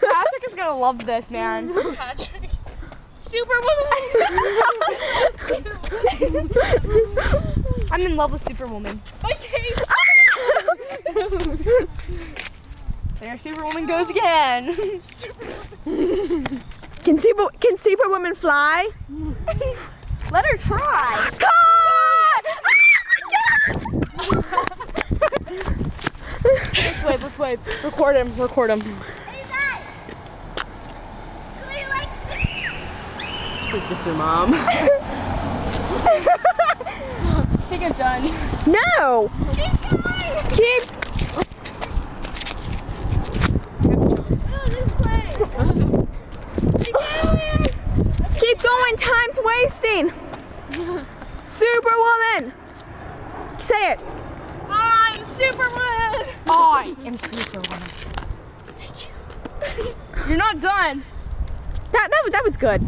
Patrick is gonna love this, man. Patrick. Superwoman! I'm in love with Superwoman. My cape! There Superwoman goes again. Can Superwoman fly? Let her try. God! Let's wave. Record him. It's your mom. I think I'm done. No! Keep. Keep going, time's wasting. Superwoman! Say it. I'm Superwoman! I am Superwoman. You're not done. That was good.